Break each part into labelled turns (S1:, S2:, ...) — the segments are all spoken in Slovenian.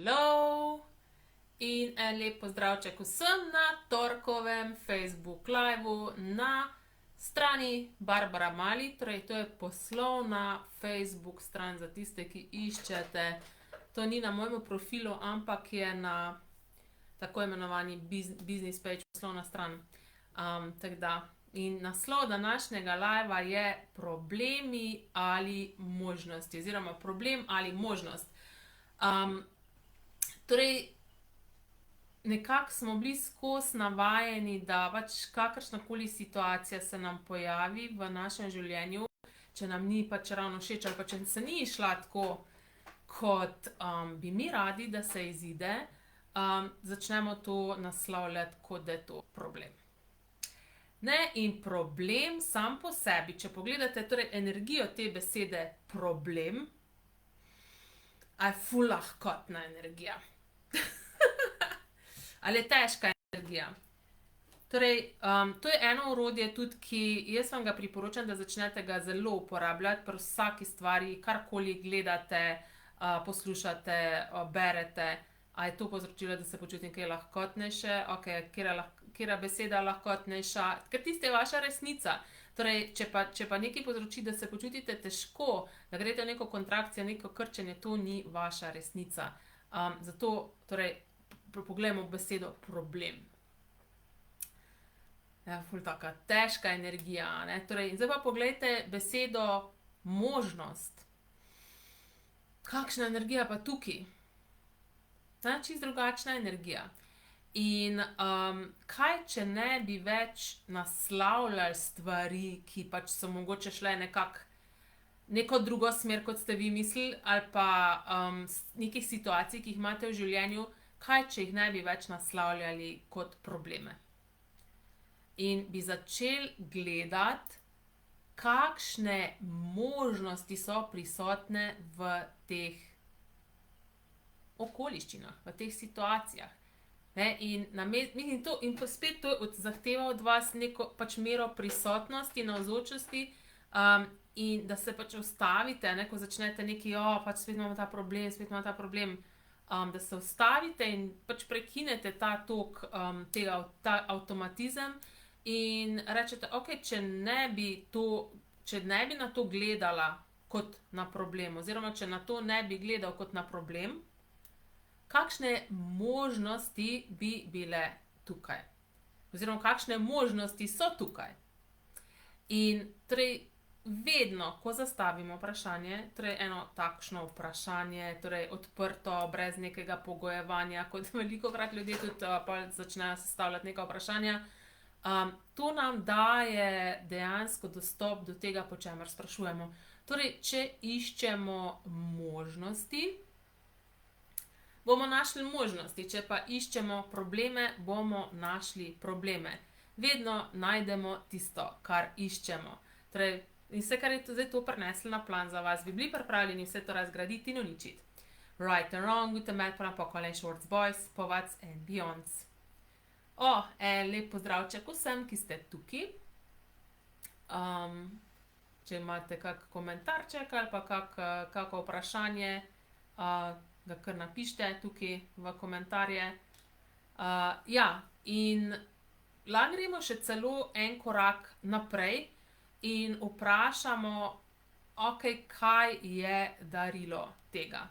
S1: Hello in en lep pozdravček vsem na torkovem Facebook liveu na strani Barbara Mali, torej to je poslovna Facebook stran za tiste, ki iščete. To ni na mojem profilu, ampak je na tako imenovani business page, poslovna stran. Tako da, in naslov današnjega livea je problemi ali možnosti, oziroma problem ali možnost. Torej, nekako smo bili skozi navajeni, da pač kakršnakoli situacija se nam pojavi v našem življenju, če nam ni pač ravno všeč ali pa če se ni izšla tako, kot bi mi radi, da se izide, začnemo to naslavljati, kot da je to problem. Ne, in problem sam po sebi, če pogledate torej energijo te besede problem, je ful lahkotna energija. Ali je težka energija. Torej, to je eno orodje tudi, ki jaz vam ga priporočam, da začnete ga zelo uporabljati pri vsaki stvari, karkoli gledate, poslušate, berete. A je to povzročilo, da se počutim kaj lahkotnejše? Okej, katera beseda lahkotnejša? Ker tista je vaša resnica. Torej, če pa nekaj povzroči, da se počutite težko, da greste v neko kontrakcijo, neko krčenje, to ni vaša resnica. Zato, torej, poglejmo besedo problem. Ja, ful taka težka energija, ne. Torej, zdaj pa poglejte besedo možnost. Kakšna energija pa tukaj? Čisto drugačna energija. In kaj, če ne bi več naslavljali stvari, ki pač so mogoče šle nekako neko drugo smer, kot ste vi mislili, ali pa nekih situacij, ki jih imate v življenju, kaj, če jih ne bi več naslavljali kot probleme. In bi začeli gledati, kakšne možnosti so prisotne v teh okoliščinah, v teh situacijah. Ne, in in spet to zahteva od vas neko pač mero prisotnosti, navzočnosti, in da se pač ustavite, ne, ko začnete nekaj, pač spet imamo ta problem, da se ustavite in pač prekinete ta tok, ta avtomatizem in rečete, okej, če ne bi na to gledala kot na problem, oziroma če na to ne bi gledal kot na problem, kakšne možnosti bi bile tukaj? Oziroma, kakšne možnosti so tukaj? In torej, vedno, ko zastavimo vprašanje, torej eno takšno vprašanje, torej odprto, brez nekega pogojevanja, kot velikokrat ljudje tudi pol začnejo sestavljati neka vprašanja, to nam daje dejansko dostop do tega, po čemer sprašujemo. Torej, če iščemo možnosti, bomo našli možnosti, če pa iščemo probleme, bomo našli probleme. Vedno najdemo tisto, kar iščemo. Torej, in vse, kar je zdaj to prineslo na plan za vas, bi bili pripravljeni vse to razgraditi in uničiti. Right and wrong, with the mad plan, Pokolej Shorts Boys, Povac and Beyonds. Lep pozdravček vsem, ki ste tukaj. Če imate kak komentarček ali pa kako vprašanje, ga kar napišite tukaj v komentarje. Ja, in lahko gremo še celo en korak naprej in vprašamo, okej, kaj je darilo tega.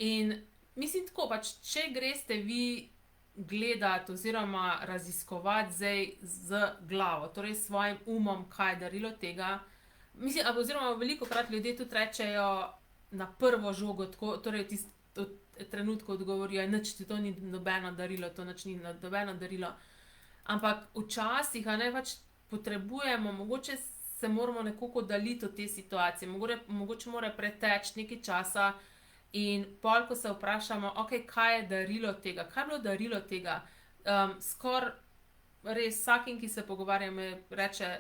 S1: In mislim tako, pač, če greste vi gledati oziroma raziskovati zdaj z glavo, torej s svojim umom, kaj je darilo tega, mislim, oziroma velikokrat ljudje tudi rečejo, na prvo žogo, tako, torej trenutku odgovorijo, nič ti to ni nobeno darilo, to nič ni nobeno darilo. Ampak včasih, pač potrebujemo, mogoče se moramo nekako oddaljiti od te situacije, mogoče mora preteči nekaj časa in pol, ko se vprašamo, okej, kaj je darilo tega, kaj je bilo darilo tega, skoraj res vsakim, ki se pogovarjam, reče,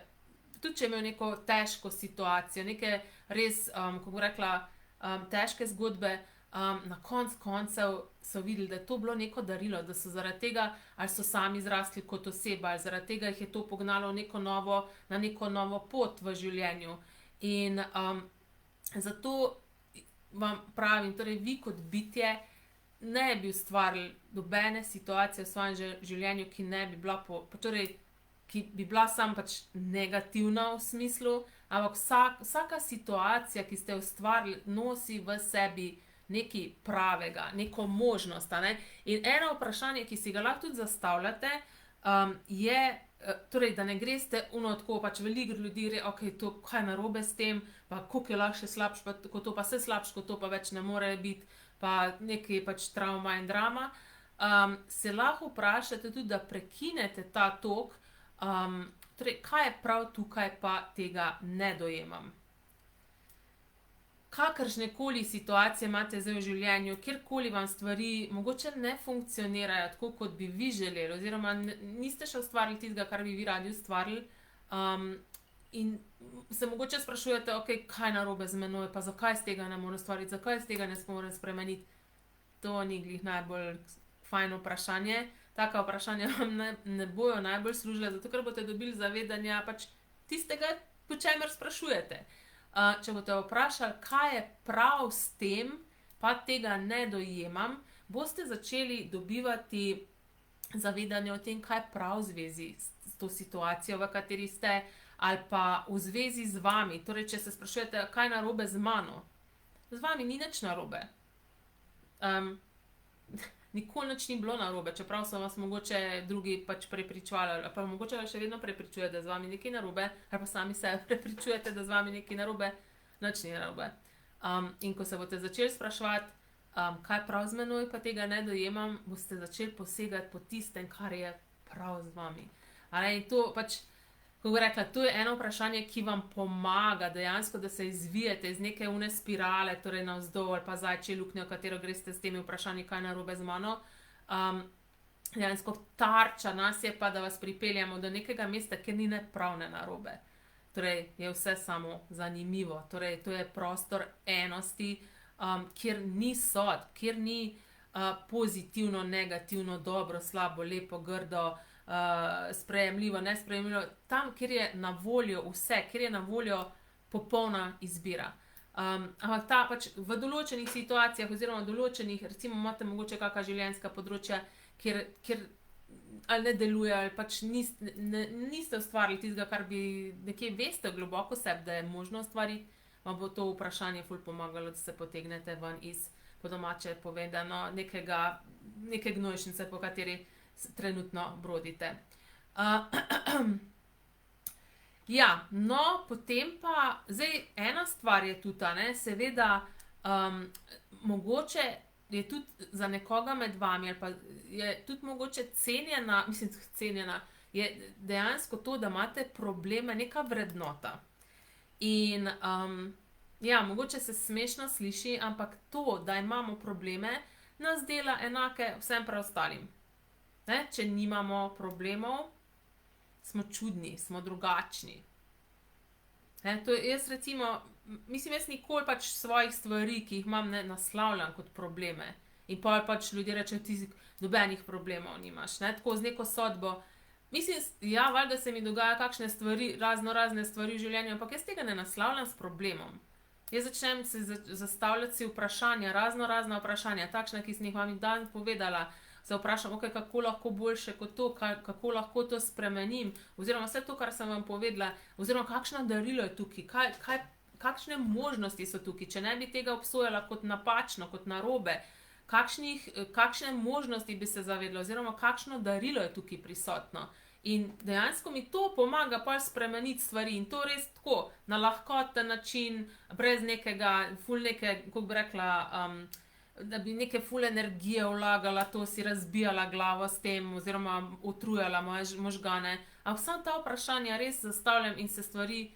S1: tudi če je imel neko težko situacijo, neke res, kako bi rekla, težke zgodbe, na koncu koncev so videli, da je to bilo neko darilo, da so zaradi tega, ali so sami zrasli kot oseba, ali zaradi tega jih je to pognalo na neko novo pot v življenju. In zato vam pravim, torej vi kot bitje ne bi ustvarili nobene situacije v svojem življenju, ki ne bi bila torej, ki bi bila sam pač negativna v smislu, ampak vsaka situacija, ki ste jo ustvarili, nosi v sebi nekaj pravega, neko možnost, a ne. In eno vprašanje, ki si ga lahko tudi zastavljate, je, torej, da ne greste tako, pač veliko ljudi gre, okej, to, kaj je narobe s tem, pa koliko je lahko še slabše, pa kot to, pa vse slabše, kot to pa več ne more biti, pa nekaj pač travma in drama. Se lahko vprašate tudi, da prekinete ta tok, torej, kaj je prav tukaj, pa tega ne dojemam. Kakršnekoli situacije imate zdaj v življenju, kjerkoli vam stvari mogoče ne funkcionirajo tako, kot bi vi želeli, oziroma niste še ustvarili tistega, kar bi vi radi ustvarili, in se mogoče sprašujete, okej, kaj je narobe z menoj, pa zakaj iz tega ne morem ustvariti, zakaj iz tega ne morem spremeniti. To ni glih najbolj fajn vprašanje. Taka vprašanja vam ne bojo najbolj služila, zato ker boste dobili zavedanja pač tistega, po čemer sprašujete. Če boste vprašali, kaj je prav s tem, pa tega ne dojemam, boste začeli dobivati zavedanje o tem, kaj je prav v zvezi s to situacijo, v kateri ste, ali pa v zvezi z vami. Torej, če se sprašujete, kaj je narobe z mano, z vami ni nič narobe. Nikoli nič ni bilo narobe, čeprav so vas mogoče drugi pač prepričevali, ali pa mogoče vas še vedno prepričujejo, da je z vami nekaj narobe, ali pa sami sebe prepričujete, da je z vami nekaj narobe, nič ni narobe. In ko se boste začeli spraševati, kaj je prav z menoj, pa tega ne dojemam, boste začeli posegati po tistem, kar je prav z vami. In to pač, kako bi rekla, to je eno vprašanje, ki vam pomaga dejansko, da se izvijete iz neke spirale, torej navzdol, ali pa zajčje luknje, v katero greste s temi vprašanji, kaj je narobe z mano. Dejansko tarča nas je pa, da vas pripeljamo do nekega mesta, kjer ni ne prav ne narobe. Torej, je vse samo zanimivo. Torej, to je prostor enosti, kjer ni sodb, kjer ni pozitivno, negativno, dobro, slabo, lepo, grdo, sprejemljivo, nesprejemljivo, tam, kjer je na voljo vse, kjer je na voljo popolna izbira. Ampak ta pač v določenih situacijah oziroma določenih, recimo imate mogoče kakšna življenjska področja, kjer ali ne deluje, ali pač niste ustvarili tistega, kar bi nekje veste globoko sebi, da je možno ustvariti, vam bo to vprašanje ful pomagalo, da se potegnete ven iz, po domače povedano, neke gnojšnice, po kateri trenutno brodite. Ja, no, potem pa, zdaj ena stvar je tudi, seveda, mogoče je tudi za nekoga med vami, ali pa je tudi mogoče cenjena, je dejansko to, da imate probleme, neka vrednota. In, ja, mogoče se smešno sliši, ampak to, da imamo probleme, nas dela enake vsem preostalim. Če nimamo problemov, smo čudni, smo drugačni. Jaz recimo, jaz nikoli pač svojih stvari, ki jih imam, ne naslavljam kot probleme. In pol pač ljudje rečejo, ti nobenih problemov nimaš, tako z neko sodbo. Ja, valjda se mi dogaja kakšne stvari, razne stvari v življenju, ampak jaz tega ne naslavljam s problemom. Jaz začnem se zastavljati si vprašanja, razna vprašanja, takšna, ki sem jih vam danes povedala. Se vprašam, okej, kako lahko boljše kot to, kako lahko to spremenim, oziroma vse to, kar sem vam povedala, oziroma kakšno darilo je tukaj, kakšne možnosti so tukaj, če ne bi tega obsojala kot napačno, kot narobe, kakšne možnosti bi se zavedla, oziroma kakšno darilo je tukaj prisotno. In dejansko mi to pomaga pol spremeniti stvari in to res tako, na lahkoten način, brez nekega, kako bi rekla, da bi neke ful energije vlagala, to si razbijala glavo s tem, oziroma utrujala moje možgane. Ampak samo ta vprašanja res zastavljam in se stvari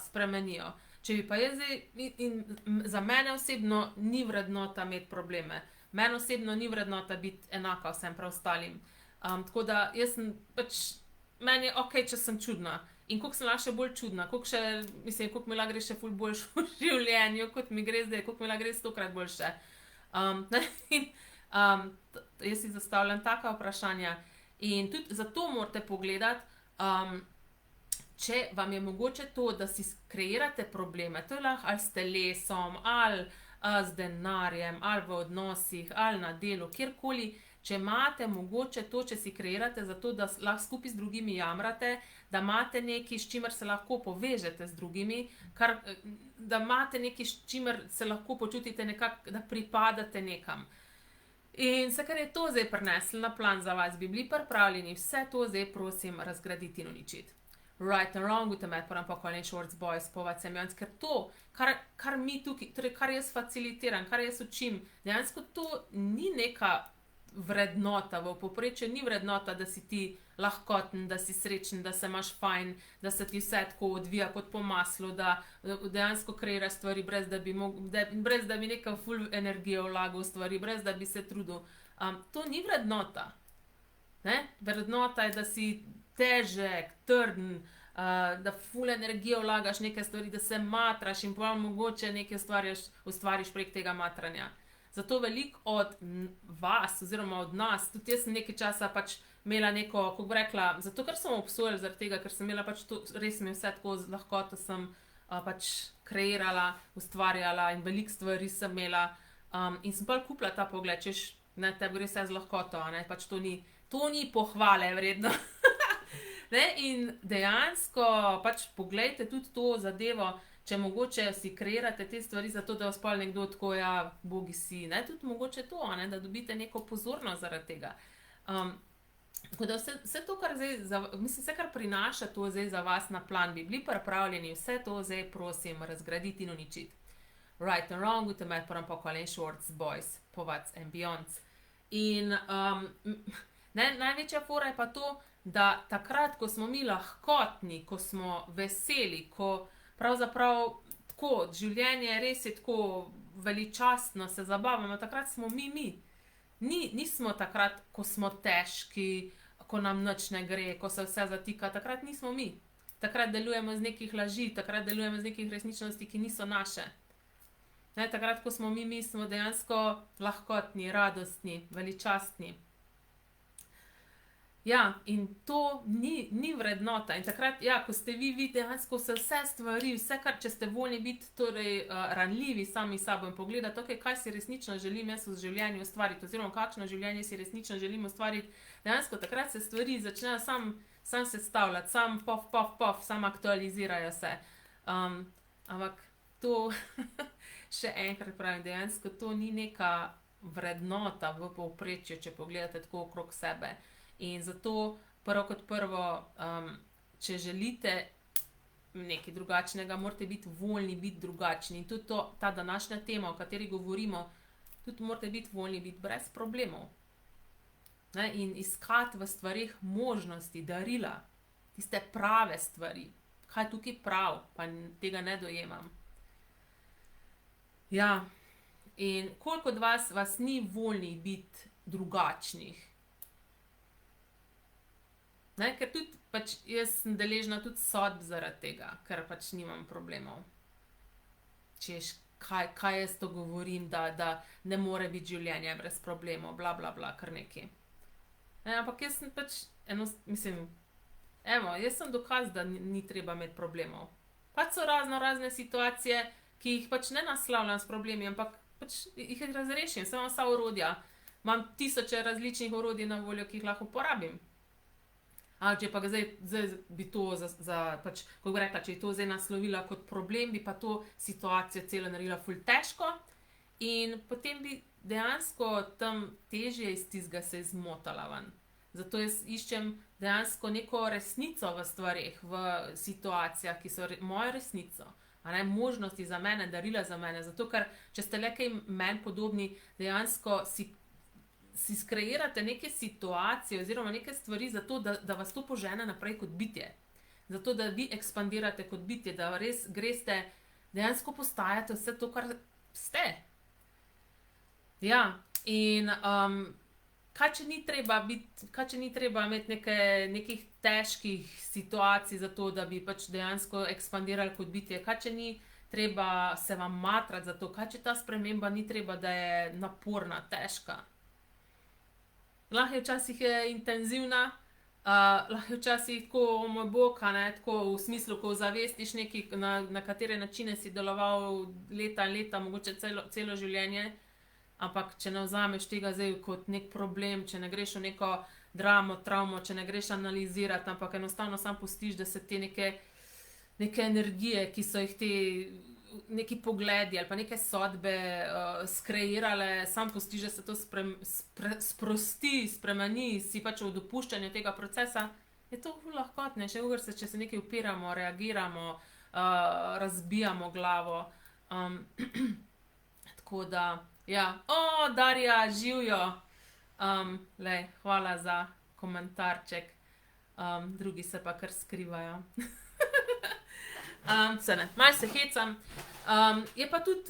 S1: spremenijo. Če bi pa jaz zdaj, in za mene osebno ni vrednota imeti probleme. Meni osebno ni vrednota biti enaka vsem preostalim. Tako da jaz sem pač, meni je okej, če sem čudna. In koliko sem lahko še bolj čudna, koliko mi lahko gre še ful boljše v življenju, kot mi gre zdaj, koliko mi lahko gre 100-krat boljše. Jaz si zastavljam taka vprašanja in tudi zato morate pogledati, če vam je mogoče to, da si kreirate probleme, to je lahko ali s telesom, ali z denarjem, ali v odnosih, ali na delu, kjerkoli, če imate mogoče to, če si kreirate zato, da lahko skupaj z drugimi jamrate, da imate nekaj, s čimer se lahko povežete z drugimi, da imate nekaj, s čimer se lahko počutite nekako, da pripadate nekam. In vse, kar je to zdaj prineslo na plan za vas, bi bili pripravljeni vse to zdaj, prosim, razgraditi in uničiti. Right and wrong, gute med poram pa Colin Schwartz Boys, povat Semjons, ker to, kar mi tukaj, torej kar jaz facilitiram, kar jaz učim, dejansko to ni neka vrednota, v povprečju ni vrednota, da si ti lahkoten, da si srečen, da se imaš fajn, da se ti vse tako odvija kot po maslu, da dejansko kreiraš stvari, brez da bi neka full energijo vlagal v stvari, brez da bi se trudil. To ni vrednota. Ne? Vrednota je, da si težek, trden, da full energijo vlagaš neke stvari, da se matraš in pa mogoče nekaj ustvariš prek tega matranja. Zato veliko od vas, oziroma od nas, tudi jaz sem nekaj časa pač imela neko, kako bi rekla, zato ker sem obsojala zaradi tega, ker sem imela pač to, res mi vse tako z lahkoto sem pač kreirala, ustvarjala in veliko stvari sem imela in sem pa kupila ta pogled, češ, ne, tebi gre vse z lahkoto, ne, pač to ni pohvale vredno. Ne, in dejansko pač poglejte tudi to zadevo, če mogoče si kreirate te stvari zato, da vas pol nekdo tako, ja, bogi si, ne, tudi mogoče to, ne, da dobite neko pozornost zaradi tega. Tako da vse to, kar zdaj, mislim, vse, kar prinaša to zdaj za vas na plan, bi bili pripravljeni vse to zdaj, prosim, razgraditi in uničiti. Right and wrong, gute med poram pa Colin Schwartz Boys, povats and beyonds. In največja fora je pa to, da takrat, ko smo mi lahkotni, ko smo veseli, ko pravzaprav tako, življenje res je tako veličastno, se zabavamo, takrat smo mi. Nismo takrat, ko smo težki, ko nam nič ne gre, ko se vse zatika, takrat nismo mi. Takrat delujemo z nekih laži, takrat delujemo z nekih resničnosti, ki niso naše. Ne, takrat, ko smo mi smo dejansko lahkotni, radostni, veličastni. Ja, in to ni vrednota. In takrat, ja, ko ste vi dejansko vse stvari, vse, kar, če ste voljni biti, torej ranljivi sami sabo in pogledati, okay, kaj si resnično želim jaz v življenju ustvariti, oziroma kakšno življenje si resnično želim ustvariti, dejansko takrat se stvari začnejo sam sestavljati, sam pof, sam aktualizirajo se. Ampak to, še enkrat pravim, dejansko to ni neka vrednota v povprečju, če pogledate tako okrog sebe. In zato prvo kot prvo, če želite nekaj drugačnega, morate biti voljni biti drugačni. In tudi ta današnja tema, o kateri govorimo, tudi morate biti voljni biti brez problemov. Ne? In iskati v stvarih možnosti, darila, tiste prave stvari. Kaj je tukaj prav, pa tega ne dojemam. Ja, in koliko od vas ni voljnih biti drugačnih? Ne, ker tudi, pač jaz sem deležna tudi sodb zaradi tega, ker pač nimam problemov. Češ, kaj jaz to govorim, da ne more biti življenje brez problemov, bla, kar nekaj. Ne, ampak jaz sem pač, jaz sem dokaz, da ni treba imeti problemov. Pač so razne situacije, ki jih pač ne naslavljam s problemi, ampak pač jih razrešim, sem imam vsa orodja. Imam tisoče različnih orodij na voljo, ki jih lahko uporabim. Ali če pa ga zdaj bi to pač, ko bi rekla, če je to zdaj naslovila kot problem, bi pa to situacijo celo naredila ful težko in potem bi dejansko tam težje iz tistega se izmotala ven. Zato jaz iščem dejansko neko resnico v stvareh, v situacijah, ki so mojo resnico, a ne, možnosti za mene, darila za mene, zato ker, če ste le kaj meni podobni, dejansko si skreirate neke situacije oziroma neke stvari zato, da vas to požene naprej kot bitje. Zato, da vi ekspandirate kot bitje, da res greste, dejansko postajate vse to, kar ste. Ja, in kaj če ni treba imeti nekih težkih situacij zato, da bi pač dejansko ekspandirali kot bitje, kaj če ni treba se vam matrati za to, kaj če ta sprememba ni treba, da je naporna, težka. Lahko je včasih intenzivna, Lahko je včasih tako, o moj bog, a ne, tako v smislu, ko zavestiš nekaj, na katere načine si deloval leta in leta, mogoče celo življenje, ampak če ne vzameš tega zdaj kot nek problem, če ne greš v neko dramo, travmo, če ne greš analizirati, ampak enostavno sam pustiš, da se te neke energije, ki so jih ti neki pogledi ali pa neke sodbe skreirale, sam pustiš, da se to sprosti, spremeni, si pač v dopuščanju tega procesa, je to lahkotne, še ugr se, če se nekaj upiramo, reagiramo, razbijamo glavo. Tako da, ja. O, Darja, živjo! Lej, hvala za komentarček. Drugi se pa kar skrivajo. Malo se hecam. Je pa tudi,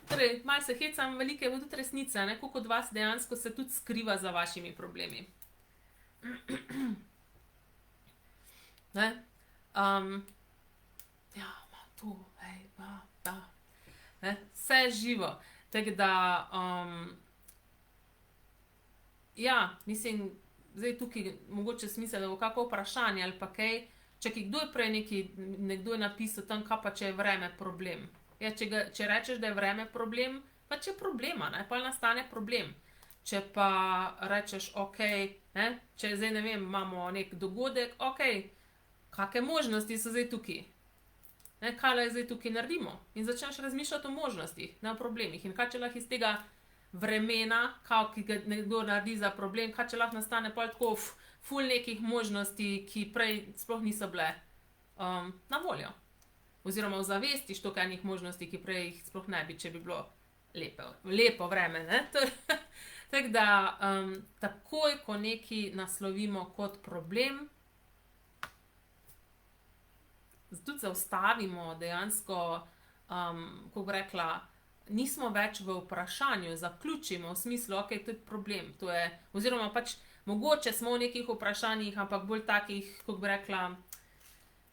S1: torej, malo se hecam, veliko je pa tudi resnice, ne, koliko od vas dejansko se tudi skriva za vašimi problemi. Ne? Ja, ma to, hej, da. Ne? Vse je živo. Tako da, ja, mislim, zdaj tukaj mogoče smisel, da bo kako vprašanje ali pa kaj. Čakaj, kdo je prej nekdo je napisal tam, kaj pa če je vreme problem. Ja, če rečeš, da je vreme problem, pač je problema, ne, pol nastane problem. Če pa rečeš, ok, ne, če zdaj ne vem, imamo nek dogodek, ok, kakšne možnosti so zdaj tukaj? Ne, kaj lahko zdaj tukaj naredimo? In začneš razmišljati o možnostih, ne o problemih. In kaj če lahko iz tega vremena, ki ga nekdo naredi za problem, kaj če lahko nastane pol tako ful nekih možnosti, ki prej sploh niso bile na voljo. Oziroma ozavestiš toliko enih možnosti, ki prej jih sploh ne bi, če bi bilo lepo vreme, ne. Tako da, takoj, ko nekaj naslovimo kot problem, tudi zaustavimo dejansko, kako bi rekla, nismo več v vprašanju, zaključimo v smislu, ok, to je problem, to je, oziroma pač mogoče smo v nekih vprašanjih, ampak bolj takih, kako bi rekla,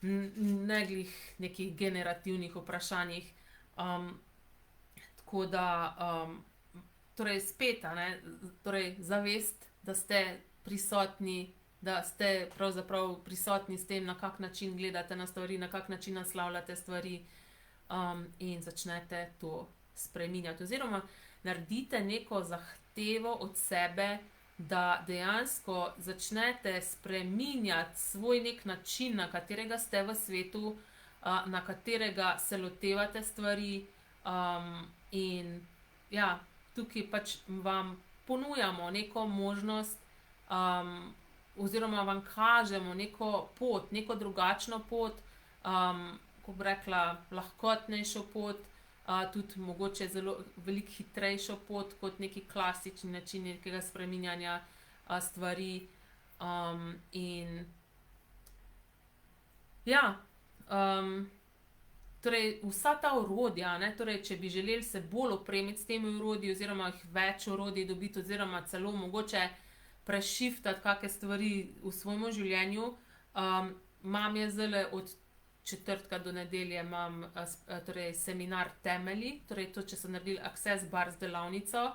S1: ne glih nekih generativnih vprašanjih. Tako da, torej spet, a ne, torej zavest, da ste prisotni, da ste pravzaprav prisotni s tem, na kak način gledate na stvari, na kak način naslavljate stvari, in začnete to spreminjati. Oziroma naredite neko zahtevo od sebe, da dejansko začnete spreminjati svoj nek način, na katerega ste v svetu, na katerega se lotevate stvari, in ja, tukaj pač vam ponujamo neko možnost, oziroma vam kažemo neko pot, neko drugačno pot, kako bi rekla, lahkotnejšo pot, tudi mogoče zelo veliko hitrejšo pot kot neki klasični način nekega spreminjanja stvari. In ja, torej vsa ta orodja, ne, torej če bi želeli se bolj opremiti s temi orodji oziroma jih več orodij dobiti oziroma celo mogoče prešiftati kake stvari v svojem življenju, imam jaz zdajle od četrtka do nedelje imam torej seminar Temelji, torej to, če so naredili Access Bars delavnico,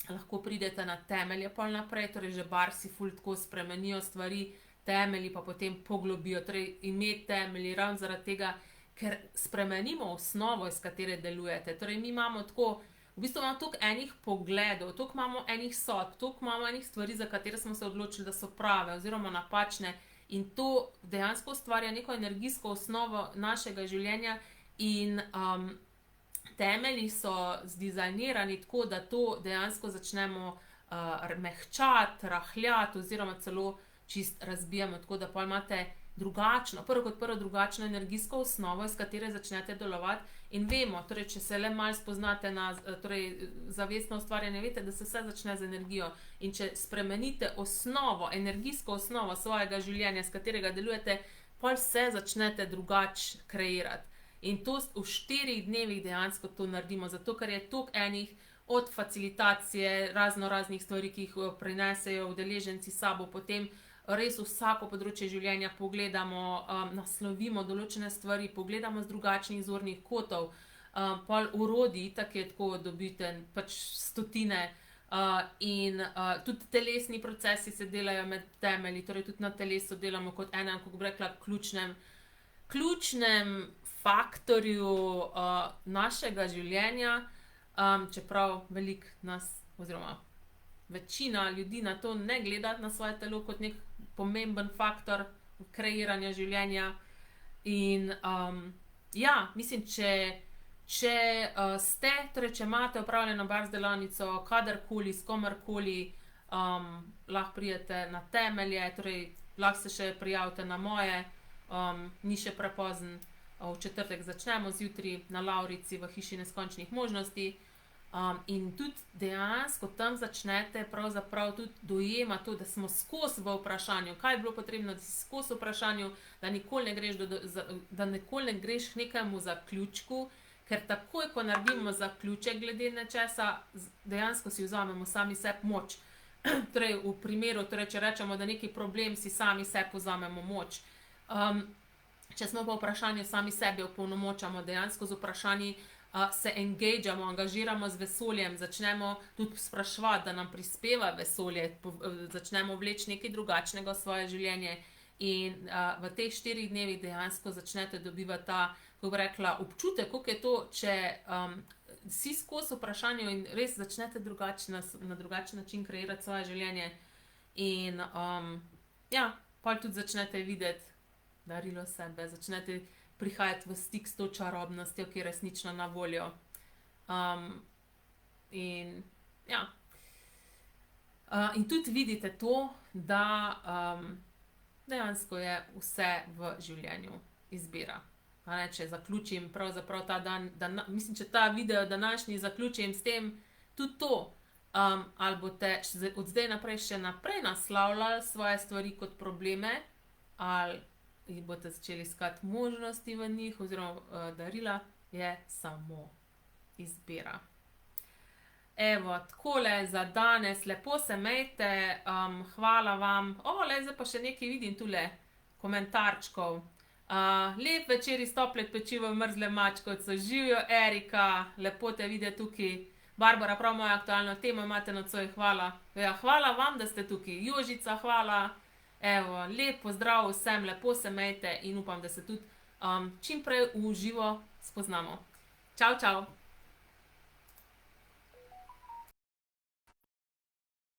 S1: lahko pridete na temelje pol naprej, torej že barsi ful tako spremenijo stvari, temelji pa potem poglobijo, torej ime temelji ravno zaradi tega, ker spremenimo osnovo, iz katere delujete. Torej mi imamo tako, v bistvu imamo toliko enih pogledov, toliko imamo enih sodb, toliko imamo enih stvari, za katere smo se odločili, da so prave oziroma napačne, in to dejansko ustvarja neko energijsko osnovo našega življenja in temelji so zdizajnirani tako, da to dejansko začnemo mehčati, rahljati oziroma celo čist razbijamo, tako da pol imate drugačno, prvo kot prvo drugačno energijsko osnovo, iz katere začnete delovati, in vemo, torej če se le malo spoznate na torej zavestno ustvarjanje, veste, da se vse začne z energijo, in če spremenite osnovo, energijsko osnovo svojega življenja, s katerega delujete, pol vse začnete drugače kreirati. In to v 4 dnevih dejansko to naredimo, zato ker je toliko enih od facilitacije, raznih stvari, ki jih prinesejo udeleženci s sabo, potem res vsako področje življenja pogledamo, naslovimo določene stvari, pogledamo z drugačnih zornih kotov, pol orodij, itak je tako, dobite pač stotine, in tudi telesni procesi se delajo med temelji, torej tudi na telesu delamo kot enem, kako bi rekla, ključnem faktorju našega življenja, čeprav veliko nas, oziroma večina ljudi na to ne gleda na svoje telo kot nek pomemben faktor kreiranja življenja. In ja, mislim, če ste, torej če imate opravljeno bars delavnico, kadarkoli, s komerkoli, lahko pridete na temelje, torej lahko se še prijavite na moje, ni še prepozen, v četrtek začnemo zjutraj na Lavrici v Hiši neskončnih možnosti. In tudi dejansko tam začnete pravzaprav tudi dojemati to, da smo skozi v vprašanju, kaj je bilo potrebno, da si skozi v vprašanju, da nikoli ne greš, da nikoli ne greš k nekemu zaključku, ker takoj, ko naredimo zaključek glede nečesa, dejansko si vzamemo sami sebi moč. Torej, v primeru, torej, če rečemo, da neki problem, si sami sebi vzamemo moč. Če smo pa v vprašanju, sami sebi opolnomočamo, dejansko z vprašanji se engageamo, angažiramo z vesoljem, začnemo tudi spraševati, da nam prispeva vesolje, začnemo vleči nekaj drugačnega v svoje življenje in v teh 4 dnevih dejansko začnete dobivati ta, kako bi rekla, občutek, kako je to, če si skozi vprašanje in res začnete na drugačen način kreirati svoje življenje in ja, potem tudi začnete videti darilo sebe, začnete prihajati v stik s to čarobnostjo, ki je resnično na voljo. In ja. In tudi vidite to, da dejansko je vse v življenju izbira. Če zaključim pravzaprav ta dan, mislim, če ta video današnji zaključim s tem, tudi to, ali boste od zdaj naprej še naprej naslavljali svoje stvari kot probleme, ali jih boste začeli iskati možnosti v njih, oziroma darila, je samo izbira. Evo, takole za danes, lepo se imejte, hvala vam. Zdaj pa še nekaj vidim tule, komentarčkov. Lep večer iz tople peči v mrzle mačkovce, živijo Erika, lepo te videti tukaj. Barbara, prav moja aktualna tema imate nocoj, hvala. Ja, hvala vam, da ste tukaj. Jožica, hvala. Evo, lep pozdrav vsem, lepo se imejte in upam, da se tudi čim prej v živo spoznamo. Čau, čau!